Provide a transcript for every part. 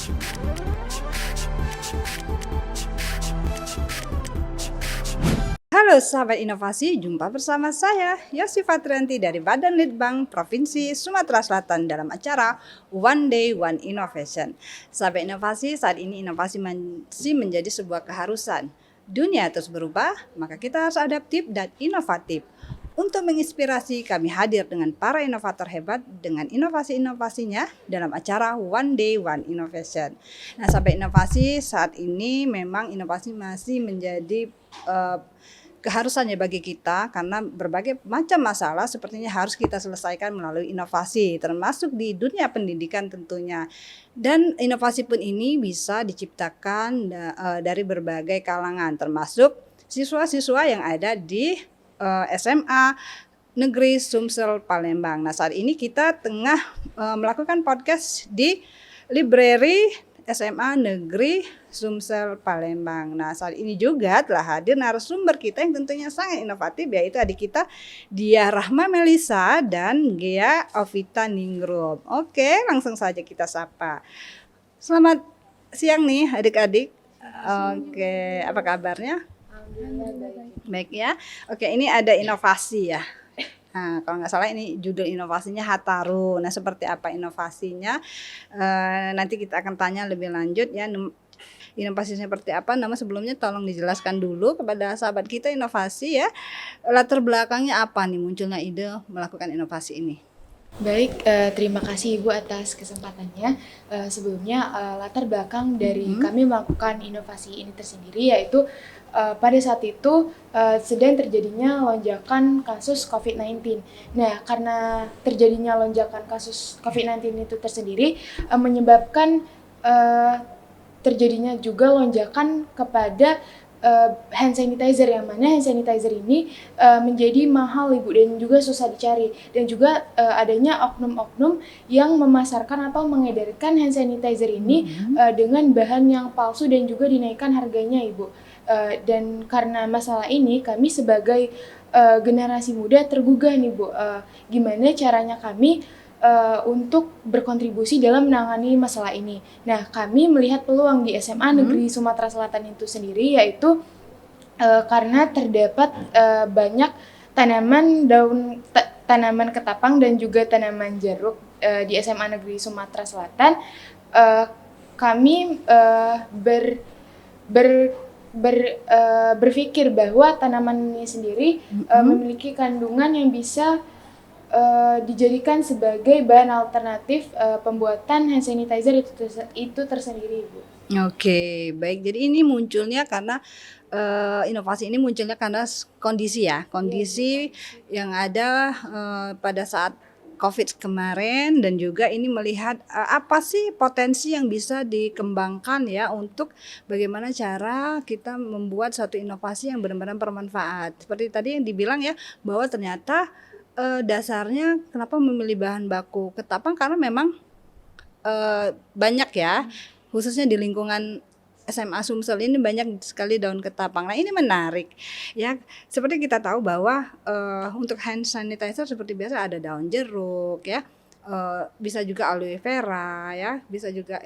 Halo sahabat inovasi, jumpa bersama saya Yosi Fatrianti dari Badan Litbang Provinsi Sumatera Selatan dalam acara One Day One Innovation. Sahabat inovasi, saat ini inovasi masih menjadi sebuah keharusan. Dunia terus berubah, maka kita harus adaptif dan inovatif. Untuk menginspirasi, kami hadir dengan para inovator hebat dengan inovasi-inovasinya dalam acara One Day One Innovation. Nah, sahabat inovasi, saat ini memang inovasi masih menjadi keharusannya bagi kita karena berbagai macam masalah sepertinya harus kita selesaikan melalui inovasi, termasuk di dunia pendidikan tentunya. Dan inovasi pun ini bisa diciptakan dari berbagai kalangan, termasuk siswa-siswa yang ada di SMA Negeri Sumsel Palembang. Nah, saat ini kita tengah melakukan podcast di Library SMA Negeri Sumsel Palembang. Nah, saat ini juga telah hadir narasumber kita yang tentunya sangat inovatif, yaitu adik kita Diah Rahma Melisa dan Ghea Ovita Ningrum. Oke, langsung saja kita sapa. Selamat siang nih adik-adik. Oke, apa kabarnya? Baik ya. Oke, ini ada inovasi ya. Nah, kalau nggak salah ini judul inovasinya Hataru. Nah, seperti apa inovasinya? Nanti kita akan tanya lebih lanjut ya. Inovasinya seperti apa? Nama sebelumnya tolong dijelaskan dulu kepada sahabat kita inovasi ya. Latar belakangnya apa nih munculnya ide melakukan inovasi ini? Baik, terima kasih Ibu atas kesempatannya. Sebelumnya latar belakang dari kami melakukan inovasi ini tersendiri yaitu pada saat itu sedang terjadinya lonjakan kasus COVID-19. Nah, karena terjadinya lonjakan kasus COVID-19 itu tersendiri menyebabkan terjadinya juga lonjakan kepada hand sanitizer, yang mana hand sanitizer ini menjadi mahal Ibu dan juga susah dicari, dan juga adanya oknum-oknum yang memasarkan atau mengedarkan hand sanitizer ini dengan bahan yang palsu dan juga dinaikkan harganya Ibu. Dan karena masalah ini kami sebagai generasi muda tergugah nih Bu, gimana caranya kami untuk berkontribusi dalam menangani masalah ini. Nah, kami melihat peluang di SMA Negeri Sumatera Selatan itu sendiri, yaitu karena terdapat banyak tanaman tanaman ketapang dan juga tanaman jeruk di SMA Negeri Sumatera Selatan. Kami berpikir bahwa tanaman ini sendiri memiliki kandungan yang bisa dijadikan sebagai bahan alternatif pembuatan hand sanitizer itu tersendiri, Bu. Oke, baik. Jadi ini munculnya karena inovasi ini munculnya karena kondisi ya, kondisi yang ada pada saat COVID kemarin, dan juga ini melihat apa sih potensi yang bisa dikembangkan ya untuk bagaimana cara kita membuat suatu inovasi yang benar-benar bermanfaat. Seperti tadi yang dibilang ya, bahwa ternyata dasarnya kenapa memilih bahan baku ketapang karena memang banyak ya, khususnya di lingkungan SMA Sumsel ini banyak sekali daun ketapang. Nah, ini menarik ya. Seperti kita tahu bahwa untuk hand sanitizer seperti biasa ada daun jeruk ya. Bisa juga aloe vera ya, bisa juga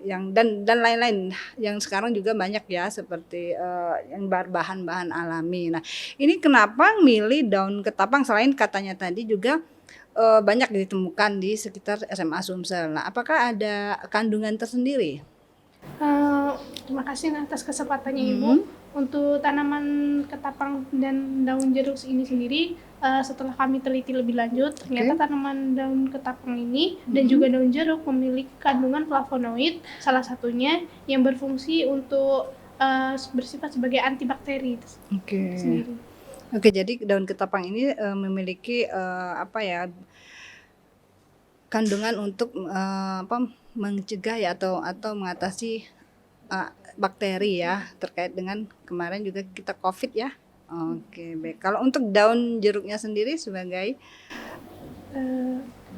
yang dan lain-lain yang sekarang juga banyak ya, seperti yang bahan-bahan alami. Nah, ini kenapa milih daun ketapang selain katanya tadi juga banyak ditemukan di sekitar SMA Sumsel. Nah, apakah ada kandungan tersendiri? Terima kasih atas kesempatannya Ibu. Untuk tanaman ketapang dan daun jeruk ini sendiri, setelah kami teliti lebih lanjut, ternyata tanaman daun ketapang ini dan juga daun jeruk memiliki kandungan flavonoid, salah satunya yang berfungsi untuk bersifat sebagai antibakteri sendiri. Oke, jadi daun ketapang ini memiliki kandungan untuk mencegah ya atau mengatasi bakteri ya, terkait dengan kemarin juga kita COVID ya. Oke, baik. Kalau untuk daun jeruknya sendiri sebagai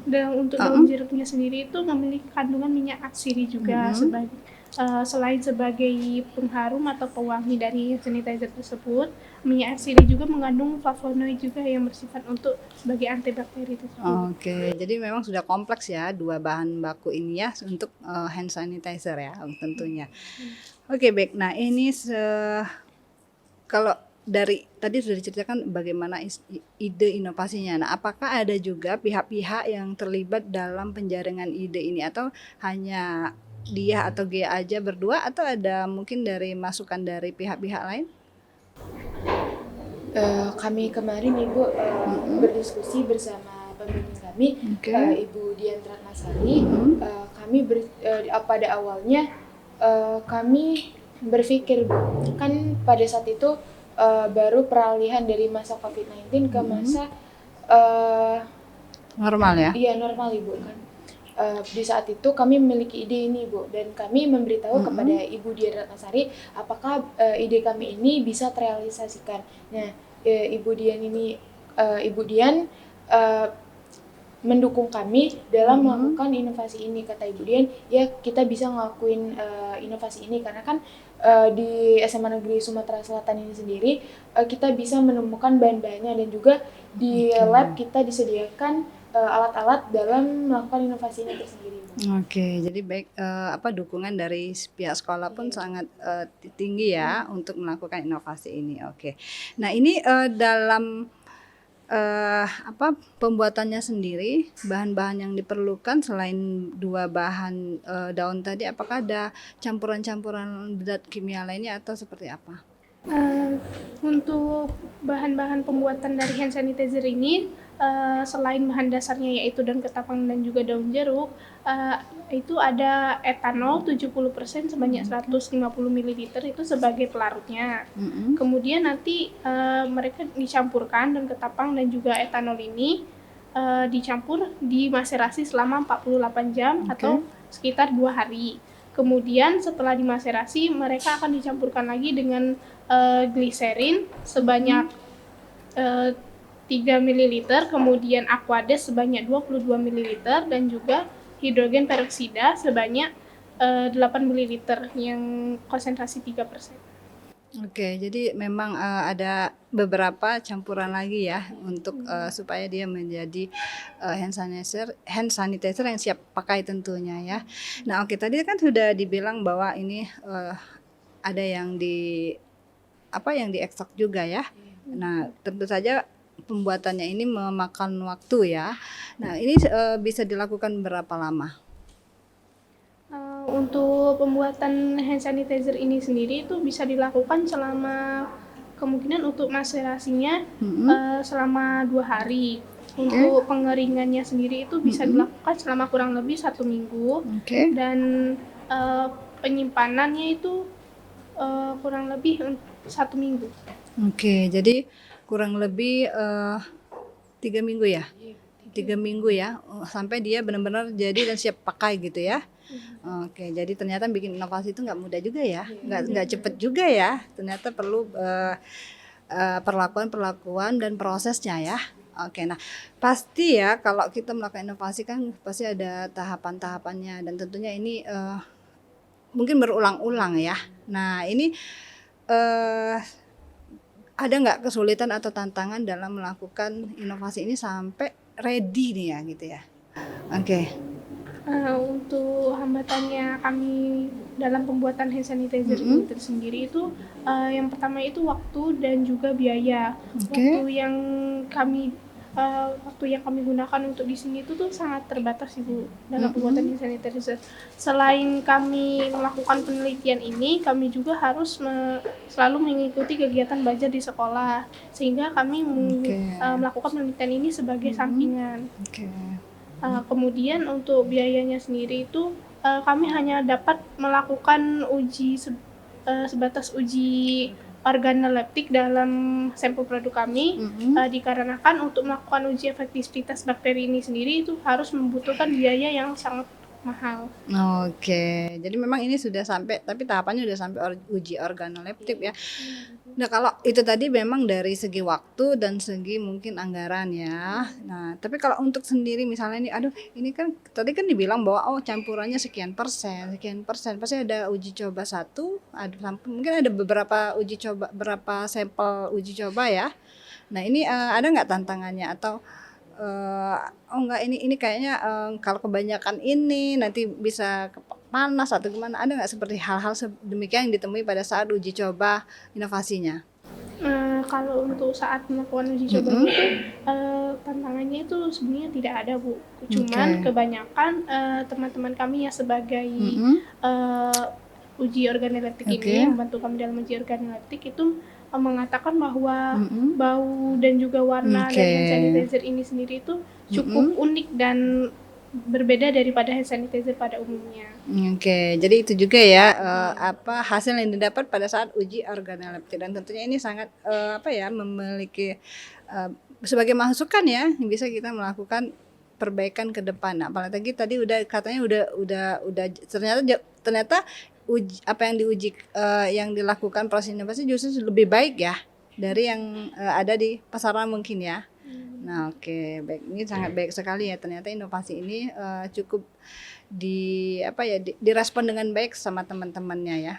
daun jeruknya sendiri itu memiliki kandungan minyak atsiri juga Selain sebagai pengharum atau pewangi dari hand sanitizer tersebut, minyak arsiri juga mengandung flavonoid juga yang bersifat untuk sebagai antibakteri tersebut. Oke, jadi memang sudah kompleks ya dua bahan baku ini ya untuk hand sanitizer ya tentunya. Oke, baik. Nah, ini kalau dari tadi sudah diceritakan bagaimana ide inovasinya. Nah, apakah ada juga pihak-pihak yang terlibat dalam penjaringan ide ini atau hanya dia atau Gia aja berdua atau ada mungkin dari masukan dari pihak-pihak lain? Kami kemarin Ibu berdiskusi bersama pembimbing kami, Oke. Ibu Dian Ratnasari. Kami pada awalnya kami berpikir, Bu, kan pada saat itu baru peralihan dari masa COVID-19 ke masa Normal ya? iya normal Ibu kan. Di saat itu kami memiliki ide ini Bu, dan kami memberitahu kepada Ibu Dian Ratnasari apakah ide kami ini bisa terrealisasikan. Nah, Ibu Dian mendukung kami dalam melakukan inovasi ini. Kata Ibu Dian, ya kita bisa ngelakuin inovasi ini karena kan di SMA Negeri Sumatera Selatan ini sendiri kita bisa menemukan bahan-bahannya, dan juga di lab kita disediakan alat-alat dalam melakukan inovasi ini tersendiri. Oke, jadi baik dukungan dari pihak sekolah pun sangat tinggi ya untuk melakukan inovasi ini. Oke. Nah, ini dalam pembuatannya sendiri, bahan-bahan yang diperlukan selain dua bahan daun tadi, apakah ada campuran-campuran zat kimia lainnya atau seperti apa? Untuk bahan-bahan pembuatan dari hand sanitizer ini, selain bahan dasarnya yaitu daun ketapang dan juga daun jeruk, itu ada etanol 70% sebanyak 150 ml itu sebagai pelarutnya. Kemudian nanti mereka dicampurkan daun ketapang dan juga etanol ini dicampur, dimaserasi selama 48 jam atau sekitar 2 hari. Kemudian setelah dimaserasi, mereka akan dicampurkan lagi dengan gliserin sebanyak 3 ml, kemudian aquades sebanyak 22 ml, dan juga hidrogen peroksida sebanyak 8 ml yang konsentrasi 3%. Oke, jadi memang ada beberapa campuran lagi ya untuk supaya dia menjadi hand sanitizer yang siap pakai tentunya ya. Nah, oke, tadi kan sudah dibilang bahwa ini ada yang yang diekstrak juga ya. Nah, tentu saja pembuatannya ini memakan waktu ya. Nah, ini bisa dilakukan berapa lama? Untuk pembuatan hand sanitizer ini sendiri itu bisa dilakukan selama, kemungkinan untuk maserasinya selama 2 hari. Untuk pengeringannya sendiri itu bisa dilakukan selama kurang lebih 1 minggu. Dan penyimpanannya itu kurang lebih 1 minggu. Oke, jadi kurang lebih 3 minggu ya? 3 minggu ya, sampai dia benar-benar jadi dan siap pakai gitu ya. Oke, jadi ternyata bikin inovasi itu nggak mudah juga ya, nggak cepet juga ya. Ternyata perlu perlakuan dan prosesnya ya. Oke, nah pasti ya kalau kita melakukan inovasi kan pasti ada tahapan-tahapannya dan tentunya ini mungkin berulang-ulang ya. Nah ini ada nggak kesulitan atau tantangan dalam melakukan inovasi ini sampai ready nih ya gitu ya? Oke. Untuk hambatannya kami dalam pembuatan hand sanitizer ini tersendiri itu yang pertama itu waktu dan juga biaya. Waktu yang kami gunakan untuk di sini itu tuh sangat terbatas Ibu dalam pembuatan hand sanitizer. Selain kami melakukan penelitian ini, kami juga harus selalu mengikuti kegiatan belajar di sekolah, sehingga kami melakukan penelitian ini sebagai sampingan. Kemudian untuk biayanya sendiri itu kami hanya dapat melakukan uji sebatas uji organoleptik dalam sampel produk kami, dikarenakan untuk melakukan uji efektivitas bakteri ini sendiri itu harus membutuhkan biaya yang sangat mahal. Oke, jadi memang ini sudah sampai, tapi tahapannya sudah sampai uji organoleptik ya. Nah, kalau itu tadi memang dari segi waktu dan segi mungkin anggaran ya. Nah, tapi kalau untuk sendiri misalnya nih, aduh ini kan tadi kan dibilang bahwa oh campurannya sekian persen, pasti ada uji coba satu, ada mungkin ada beberapa uji coba, berapa sampel uji coba ya. Nah, ini ada nggak tantangannya atau oh enggak ini kayaknya kalau kebanyakan ini nanti bisa panas atau gimana? Ada nggak seperti hal-hal demikian yang ditemui pada saat uji coba inovasinya? Kalau untuk saat melakukan uji coba Mm-mm. itu tantangannya itu sebenarnya tidak ada, Bu. Cuman Oke. kebanyakan teman-teman kami yang sebagai Mm-mm. uji organoleptik Oke. ini, yang membantu kami dalam uji organoleptik itu mengatakan bahwa Mm-mm. bau dan juga warna Oke. dari hand sanitizer ini sendiri itu cukup unik dan berbeda daripada hand sanitizer pada umumnya. Oke, jadi itu juga ya apa hasil yang didapat pada saat uji organoleptik dan tentunya ini sangat apa ya memiliki eh, sebagai masukan ya yang bisa kita melakukan perbaikan ke depan. Nah, apalagi tadi udah katanya udah ternyata uji apa yang diuji yang dilakukan proses inovasi justru lebih baik ya dari yang ada di pasaran mungkin ya. Nah, oke, baik. Ini sangat baik sekali ya. Ternyata inovasi ini cukup direspon dengan baik sama teman-temannya ya.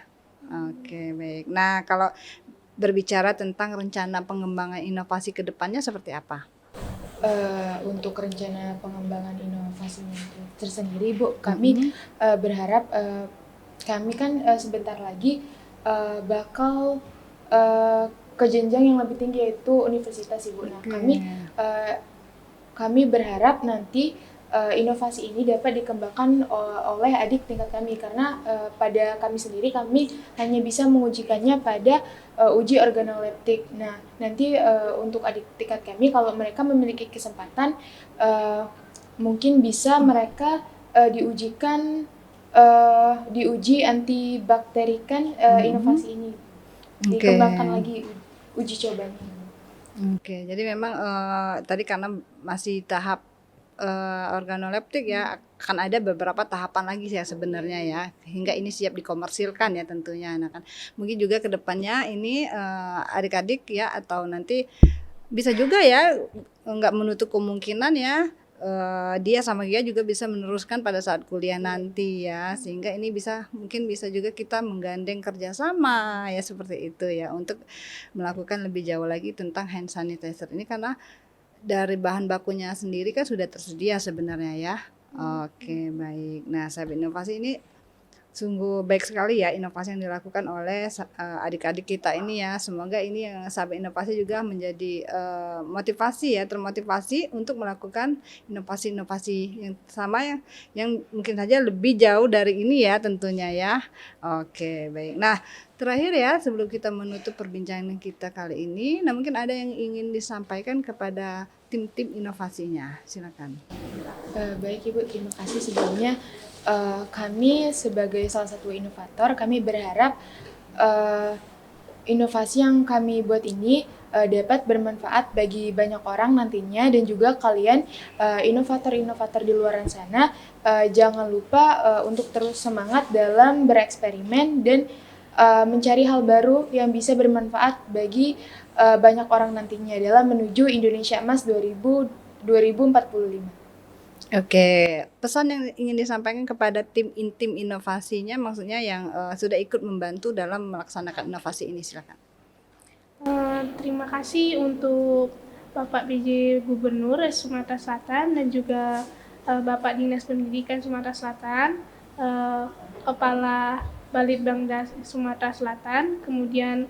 Oke, baik. Nah, kalau berbicara tentang rencana pengembangan inovasi ke depannya seperti apa? Untuk rencana pengembangan inovasinya itu tersendiri, Bu, kami berharap kami kan sebentar lagi bakal ke jenjang yang lebih tinggi yaitu universitas, Ibu. Nah, kami berharap nanti inovasi ini dapat dikembangkan oleh adik tingkat kami karena pada kami sendiri kami hanya bisa mengujikannya pada uji organoleptik. Nah, nanti untuk adik tingkat kami kalau mereka memiliki kesempatan mungkin bisa mereka diuji antibakterikan inovasi ini. Dikembangkan lagi uji cobanya. Oke, jadi memang tadi karena masih tahap organoleptik ya, akan ada beberapa tahapan lagi ya sebenarnya ya, hingga ini siap dikomersilkan ya tentunya. Nah kan, mungkin juga ke depannya ini adik-adik ya atau nanti bisa juga ya nggak menutup kemungkinan ya dia sama Gia juga bisa meneruskan pada saat kuliah nanti ya sehingga ini mungkin bisa juga kita menggandeng kerjasama ya seperti itu ya untuk melakukan lebih jauh lagi tentang hand sanitizer ini karena dari bahan bakunya sendiri kan sudah tersedia sebenarnya ya. Oke, baik. Nah, Sahabat Inovasi ini sungguh baik sekali ya inovasi yang dilakukan oleh adik-adik kita ini ya. Semoga ini yang Sahabat Inovasi juga menjadi motivasi ya, termotivasi untuk melakukan inovasi-inovasi yang sama yang mungkin saja lebih jauh dari ini ya tentunya ya. Oke, baik. Nah, terakhir ya sebelum kita menutup perbincangan kita kali ini, nah mungkin ada yang ingin disampaikan kepada tim-tim inovasinya. Silakan. Baik Ibu, terima kasih sebelumnya. Kami sebagai salah satu inovator, kami berharap inovasi yang kami buat ini dapat bermanfaat bagi banyak orang nantinya dan juga kalian inovator-inovator di luar sana jangan lupa untuk terus semangat dalam bereksperimen dan mencari hal baru yang bisa bermanfaat bagi banyak orang nantinya dalam menuju Indonesia Emas 2045. Oke, pesan yang ingin disampaikan kepada tim inovasinya maksudnya yang sudah ikut membantu dalam melaksanakan inovasi ini silakan. Terima kasih untuk Bapak PJ Gubernur Sumatera Selatan dan juga Bapak Dinas Pendidikan Sumatera Selatan, Kepala Balitbangda Sumatera Selatan, kemudian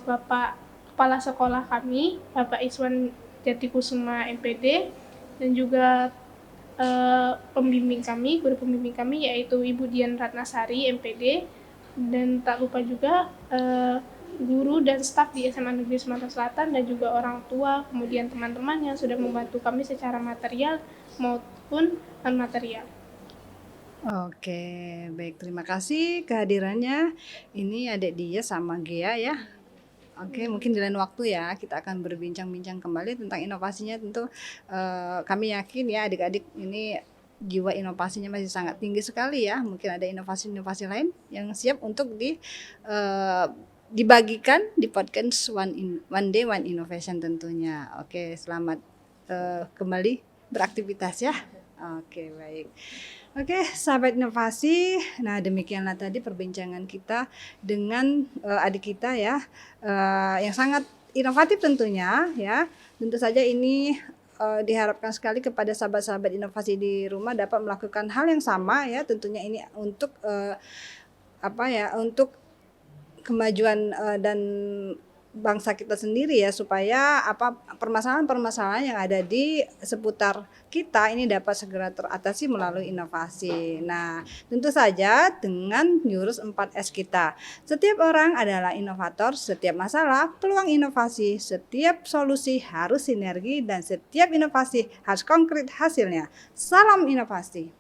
Bapak Kepala Sekolah kami, Bapak Iswan Jatikusuma MPD, dan juga pembimbing kami, guru pembimbing kami yaitu Ibu Dian Ratnasari MPD, dan tak lupa juga guru dan staf di SMA Negeri Sumatera Selatan dan juga orang tua, kemudian teman-teman yang sudah membantu kami secara material maupun non material. Oke, baik terima kasih kehadirannya. Ini adik dia sama Gia ya. Oke, mungkin di lain waktu ya kita akan berbincang-bincang kembali tentang inovasinya. Tentu kami yakin ya adik-adik ini jiwa inovasinya masih sangat tinggi sekali ya. Mungkin ada inovasi-inovasi lain yang siap untuk dibagikan di podcast One Day One Innovation tentunya. Oke, selamat kembali beraktivitas ya. Oke, baik. Oke, sahabat inovasi. Nah, demikianlah tadi perbincangan kita dengan adik kita ya, yang sangat inovatif tentunya ya. Tentu saja ini diharapkan sekali kepada sahabat-sahabat inovasi di rumah dapat melakukan hal yang sama ya. Tentunya ini untuk untuk kemajuan dan bangsa kita sendiri ya, supaya permasalahan-permasalahan yang ada di seputar kita ini dapat segera teratasi melalui inovasi. Nah, tentu saja dengan jurus 4S kita. Setiap orang adalah inovator, setiap masalah peluang inovasi, setiap solusi harus sinergi dan setiap inovasi harus konkret hasilnya. Salam inovasi.